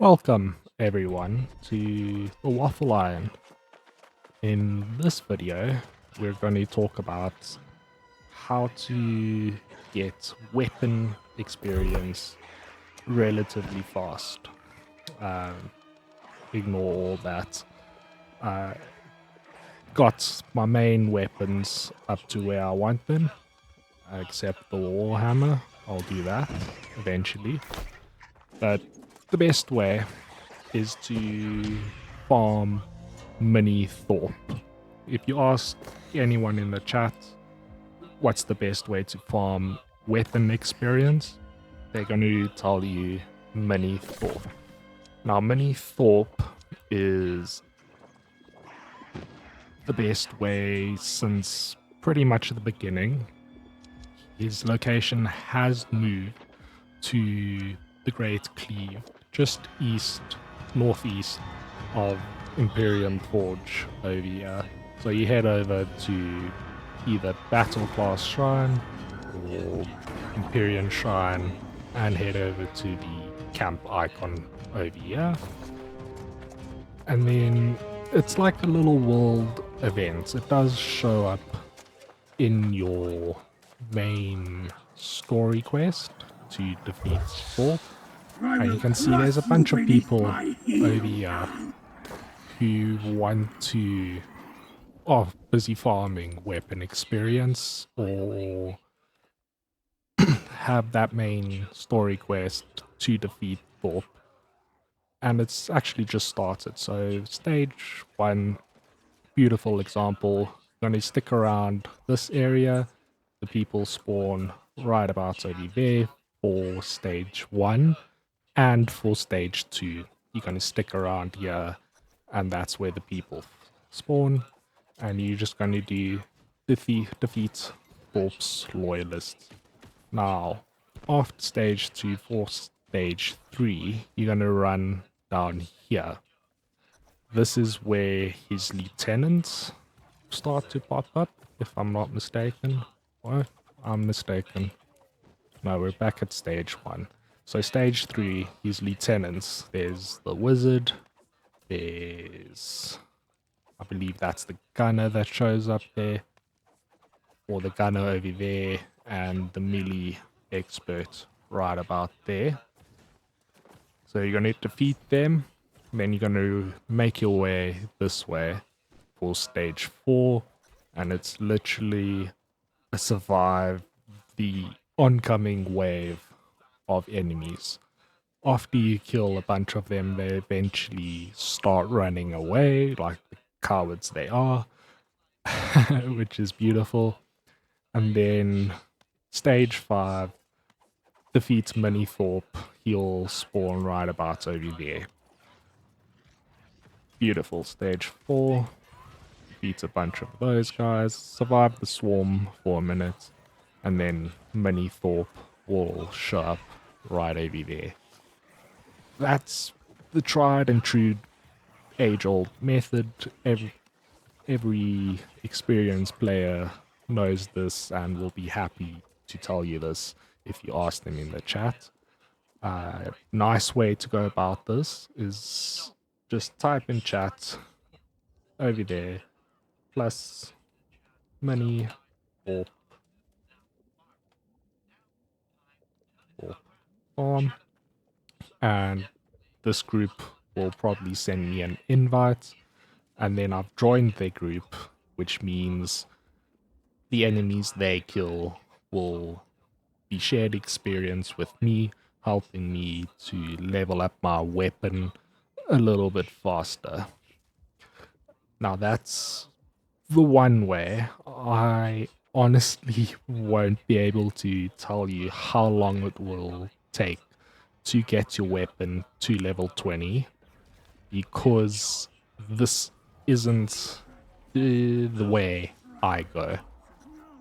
Welcome everyone to the Waffle Iron. In this video, we're going to talk about how to get weapon experience relatively fast. Um, Ignore all that. Uh, got my main weapons up to where I want them, except the Warhammer. I'll do that eventually. But the best way is to farm mini Thorpe. If you ask anyone in the chat what's the best way to farm weapon experience, they're going to tell you mini Thorpe. Now, mini Thorpe is the best way since pretty much the beginning. His location has moved to the Great Cleave, just northeast of Imperium Forge over here. So you head over to either Battle Class Shrine or Imperium Shrine and head over to the camp icon over here. And then it's like a little world event. It does show up in your main story quest to defeat Thorpe. And you can see there's a bunch of people over here who want to busy farming weapon experience or have that main story quest to defeat Thorpe. And it's actually just started. So stage 1, beautiful example. Going to stick around this area. The people spawn right about over there for stage 1 and for stage 2. You're going to stick around here and that's where the people spawn. And you're just going to do defeat Thorpe's loyalists. Now, after stage 2 for stage 3, you're going to run down here. This is where his lieutenants start to pop up, if I'm not mistaken. What? I'm mistaken. No, we're back at stage 1. So stage 3, his lieutenants. There's the wizard. There's... I believe that's the gunner that shows up there. Or the gunner over there. And the melee expert right about there. So you're going to defeat them. Then you're going to make your way this way for stage 4. And it's literally survive the oncoming wave of enemies. After you kill a bunch of them, they eventually start running away like the cowards they are, which is beautiful. And then stage 5 defeats Mini Thorpe. He'll spawn right about over there. Beautiful. Stage 4 defeats a bunch of those guys, survive the swarm for a minute, and then Mini Thorpe will show up right over there. That's the tried and true age-old method. Every experienced player knows this and will be happy to tell you this if you ask them in the chat. Nice way to go about this is just type in chat over there plus Mini or farm, and this group will probably send me an invite, and then I've joined their group, which means the enemies they kill will be shared experience with me, helping me to level up my weapon a little bit faster. Now that's the one way. I honestly won't be able to tell you how long it will take to get your weapon to level 20 because this isn't the way I go.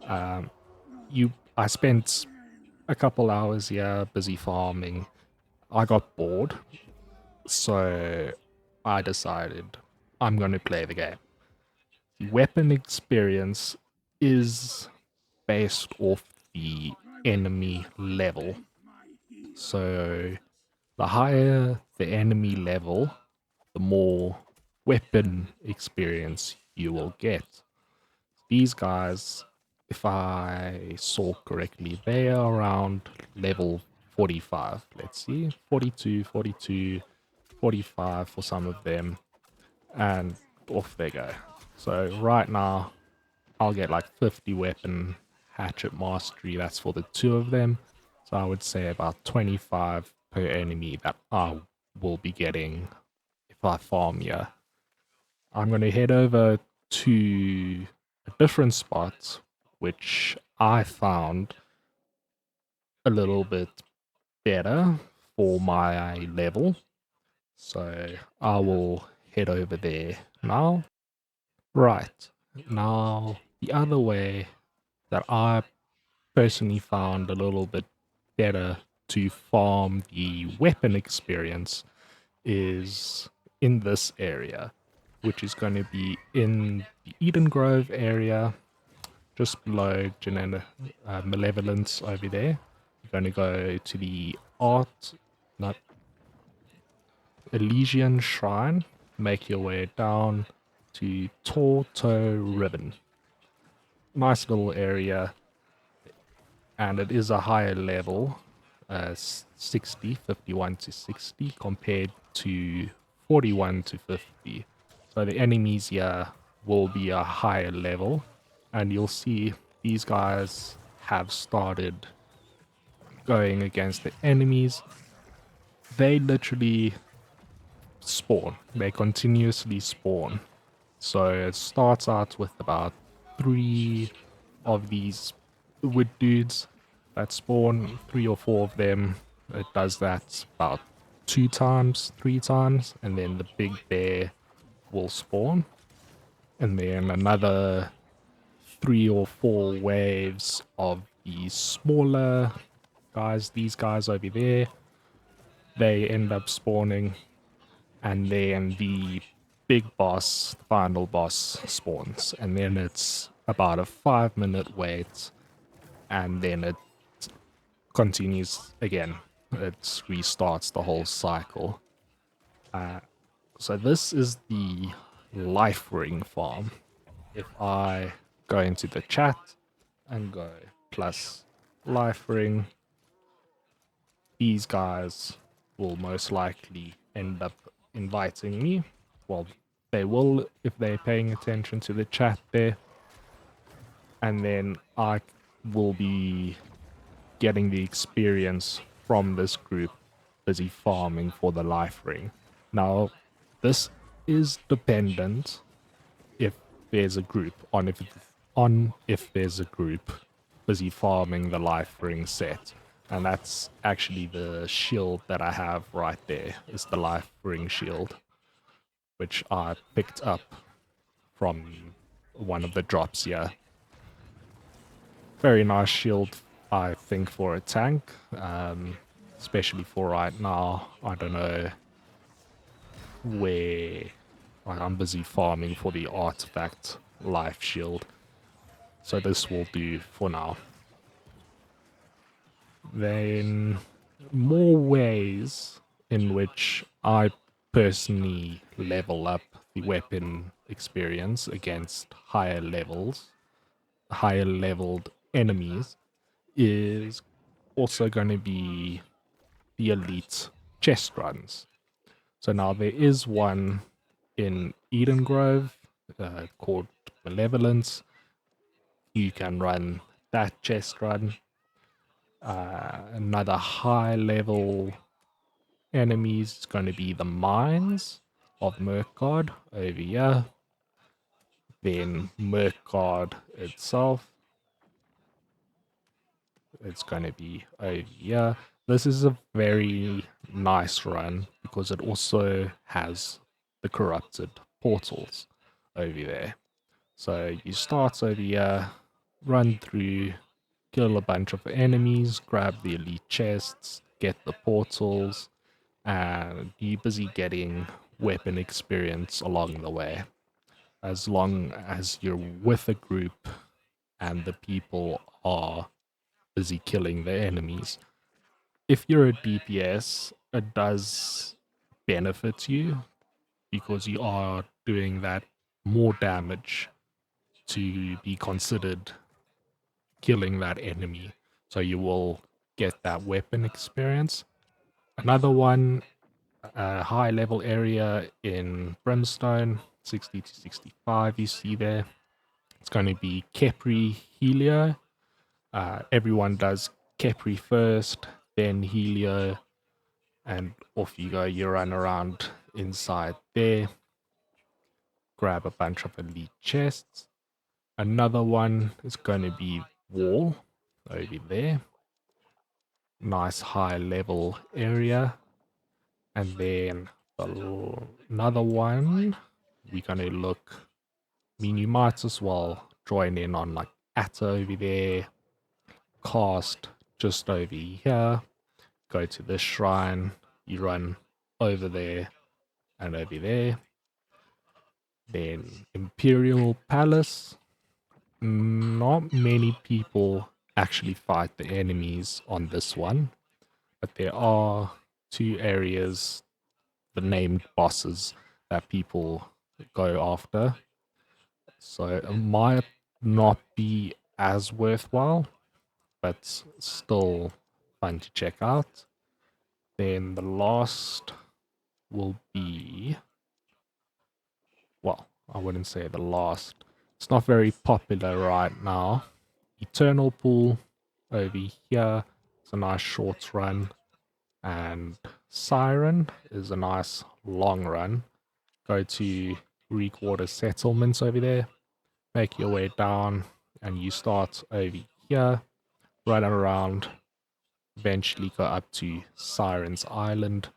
I spent a couple hours here busy farming. I got bored, so I decided I'm going to play the game. The weapon experience is based off the enemy level. So The higher the enemy level, the more weapon experience you will get. These guys, if I saw correctly, they are around level 45. Let's see, 42, 42, 45 for some of them, and off they go. So right now, I'll get like 50 weapon hatchet mastery. That's for the two of them. So I would say about 25 per enemy that I will be getting if I farm here. I'm going to head over to a different spot, which I found a little bit better for my level. So I will head over there now. Right. Now, the other way that I personally found a little bit better to farm the weapon experience is in this area, which is going to be in the Eden Grove area, just below Malevolence over there. You're going to go to the not Elysian Shrine, make your way down to Torto Ribbon. Nice little area, and it is a higher level, 60, 51 to 60, compared to 41 to 50. So the enemies here will be a higher level, and you'll see these guys have started going against the enemies. They literally spawn, they continuously spawn. So it starts out with about 3 of these wood dudes that spawn, 3 or 4 of them. It does that about 2 times, 3 times, and then the big bear will spawn. And then another 3 or 4 waves of these smaller guys, these guys over there, they end up spawning. And then the big boss, the final boss, spawns. And then it's about a 5-minute wait, and then it continues again. It restarts the whole cycle. So this is the life ring farm. If I go into the chat and go plus life ring, these guys will most likely end up inviting me. Well, they will if they're paying attention to the chat there. And then I will be getting the experience from this group busy farming for the life ring. Now, this is dependent if there's a group if there's a group busy farming the life ring set. And that's actually the shield that I have right there, is the life ring shield, which I picked up from one of the drops here. Very nice shield, I think, for a tank, especially for right now. I don't know where, like, I'm busy farming for the artifact life shield, so this will do for now. Then more ways in which I personally level up the weapon experience against higher leveled enemies is also going to be the elite chest runs. So now there is one in Eden Grove called Malevolence. You can run that chest run. Another high level enemies is going to be the mines of Merkgard over here. Then Merkgard itself, it's going to be over here. This is a very nice run because it also has the corrupted portals over there. So you start over here, run through, kill a bunch of enemies, grab the elite chests, get the portals, and you're busy getting weapon experience along the way. As long as you're with a group and the people are busy killing the enemies. If you're a DPS it does benefit you because you are doing that more damage to be considered killing that enemy. So you will get that weapon experience. Another one, a high level area in Brimstone, 60 to 65, you see there. It's going to be Kepri Helio. Everyone does Kepri first, then Helio, and off you go. You run around inside there, grab a bunch of elite chests. Another one is going to be Wall over there. Nice high level area. And then another one, we're going to look. I mean, you might as well join in on like Atta over there, Cast just over here, go to this shrine, you run over there and over there. Then Imperial Palace, not many people actually fight the enemies on this one, but there are two areas, the named bosses that people go after. So it might not be as worthwhile, but still fun to check out. Then the last will be, well, I wouldn't say the last. It's not very popular right now. Eternal Pool over here. It's a nice short run. And Siren is a nice long run. Go to Reekwater Settlements over there. Make your way down. And you start over here. Run around. Eventually go up to Siren's Island.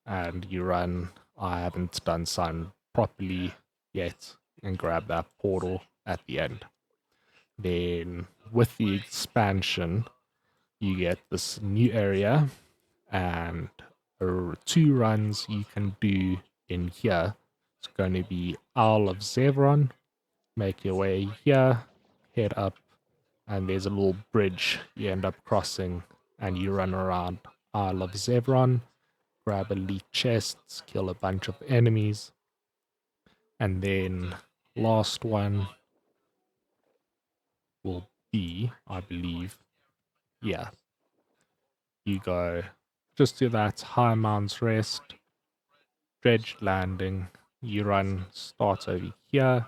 And you run. I haven't done Siren properly yet. And grab that portal at the end. Then with the expansion, you get this new area and two runs you can do in here. It's going to be Isle of Zevron. Make your way here, head up, and there's a little bridge you end up crossing, and you run around Isle of Zevron, grab elite chests, kill a bunch of enemies, and then last one will be, I believe, yeah, you go just to that High Mounds Rest, Dredge Landing, you run, start over here,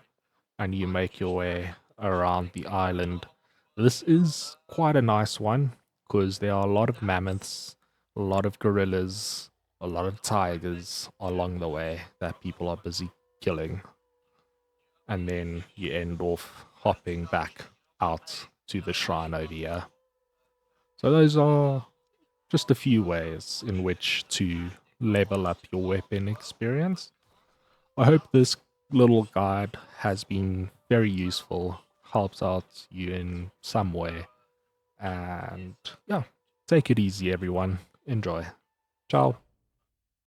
and you make your way around the island. This is quite a nice one because there are a lot of mammoths, a lot of gorillas, a lot of tigers along the way that people are busy killing. And then you end off hopping back out to the shrine over here. So those are just a few ways in which to level up your weapon experience. I hope this little guide has been very useful, helps out you in some way. And yeah, take it easy, everyone. Enjoy. Ciao.